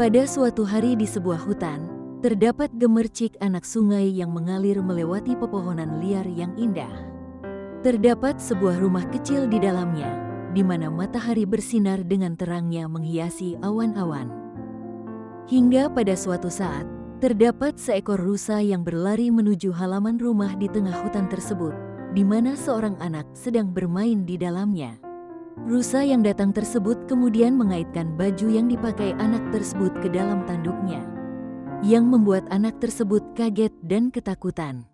Pada suatu hari di sebuah hutan, terdapat gemercik anak sungai yang mengalir melewati pepohonan liar yang indah. Terdapat sebuah rumah kecil di dalamnya, di mana matahari bersinar dengan terangnya menghiasi awan-awan. Hingga pada suatu saat, terdapat seekor rusa yang berlari menuju halaman rumah di tengah hutan tersebut, di mana seorang anak sedang bermain di dalamnya. Rusa yang datang tersebut kemudian mengaitkan baju yang dipakai anak tersebut ke dalam tanduknya, yang membuat anak tersebut kaget dan ketakutan.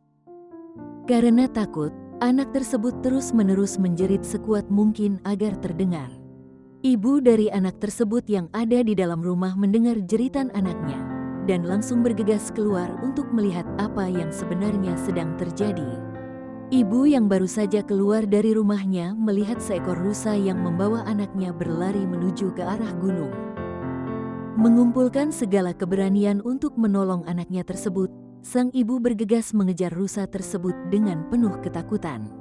Karena takut, anak tersebut terus-menerus menjerit sekuat mungkin agar terdengar. Ibu dari anak tersebut yang ada di dalam rumah mendengar jeritan anaknya, dan langsung bergegas keluar untuk melihat apa yang sebenarnya sedang terjadi. Ibu yang baru saja keluar dari rumahnya melihat seekor rusa yang membawa anaknya berlari menuju ke arah gunung. Mengumpulkan segala keberanian untuk menolong anaknya tersebut, sang ibu bergegas mengejar rusa tersebut dengan penuh ketakutan.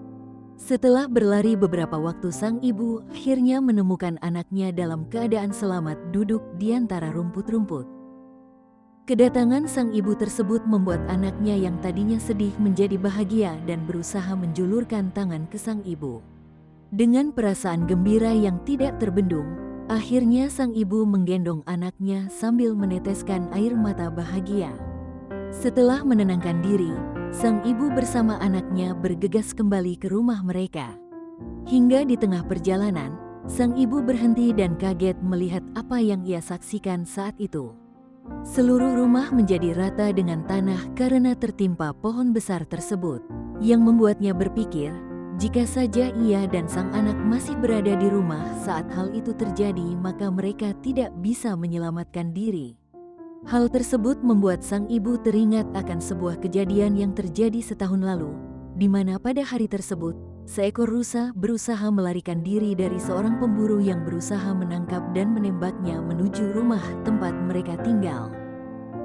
Setelah berlari beberapa waktu, sang ibu akhirnya menemukan anaknya dalam keadaan selamat duduk di antara rumput-rumput. Kedatangan sang ibu tersebut membuat anaknya yang tadinya sedih menjadi bahagia dan berusaha menjulurkan tangan ke sang ibu. Dengan perasaan gembira yang tidak terbendung, akhirnya sang ibu menggendong anaknya sambil meneteskan air mata bahagia. Setelah menenangkan diri, sang ibu bersama anaknya bergegas kembali ke rumah mereka. Hingga di tengah perjalanan, sang ibu berhenti dan kaget melihat apa yang ia saksikan saat itu. Seluruh rumah menjadi rata dengan tanah karena tertimpa pohon besar tersebut, yang membuatnya berpikir, jika saja ia dan sang anak masih berada di rumah saat hal itu terjadi, maka mereka tidak bisa menyelamatkan diri. Hal tersebut membuat sang ibu teringat akan sebuah kejadian yang terjadi setahun lalu, di mana pada hari tersebut, seekor rusa berusaha melarikan diri dari seorang pemburu yang berusaha menangkap dan menembaknya menuju rumah tempat mereka tinggal.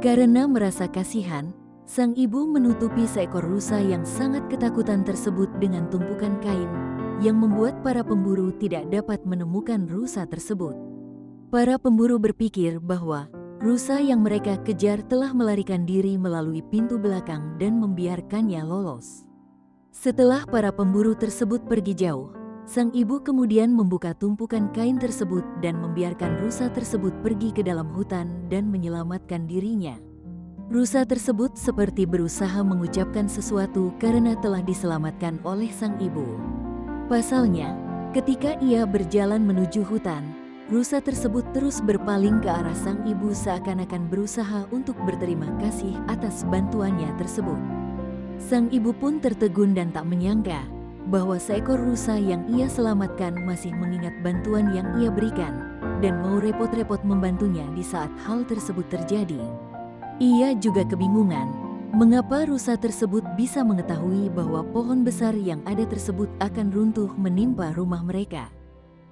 Karena merasa kasihan, sang ibu menutupi seekor rusa yang sangat ketakutan tersebut dengan tumpukan kain, yang membuat para pemburu tidak dapat menemukan rusa tersebut. Para pemburu berpikir bahwa rusa yang mereka kejar telah melarikan diri melalui pintu belakang dan membiarkannya lolos. Setelah para pemburu tersebut pergi jauh, sang ibu kemudian membuka tumpukan kain tersebut dan membiarkan rusa tersebut pergi ke dalam hutan dan menyelamatkan dirinya. Rusa tersebut seperti berusaha mengucapkan sesuatu karena telah diselamatkan oleh sang ibu. Pasalnya, ketika ia berjalan menuju hutan, rusa tersebut terus berpaling ke arah sang ibu seakan-akan berusaha untuk berterima kasih atas bantuannya tersebut. Sang ibu pun tertegun dan tak menyangka bahwa seekor rusa yang ia selamatkan masih mengingat bantuan yang ia berikan dan mau repot-repot membantunya di saat hal tersebut terjadi. Ia juga kebingungan mengapa rusa tersebut bisa mengetahui bahwa pohon besar yang ada tersebut akan runtuh menimpa rumah mereka.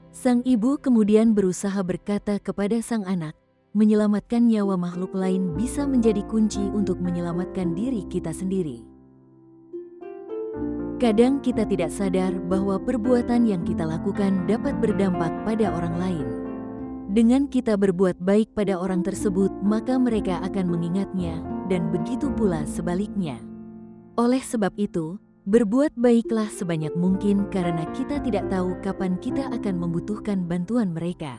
Sang ibu kemudian berusaha berkata kepada sang anak, menyelamatkan nyawa makhluk lain bisa menjadi kunci untuk menyelamatkan diri kita sendiri. Kadang kita tidak sadar bahwa perbuatan yang kita lakukan dapat berdampak pada orang lain. Dengan kita berbuat baik pada orang tersebut, maka mereka akan mengingatnya, dan begitu pula sebaliknya. Oleh sebab itu, berbuat baiklah sebanyak mungkin karena kita tidak tahu kapan kita akan membutuhkan bantuan mereka.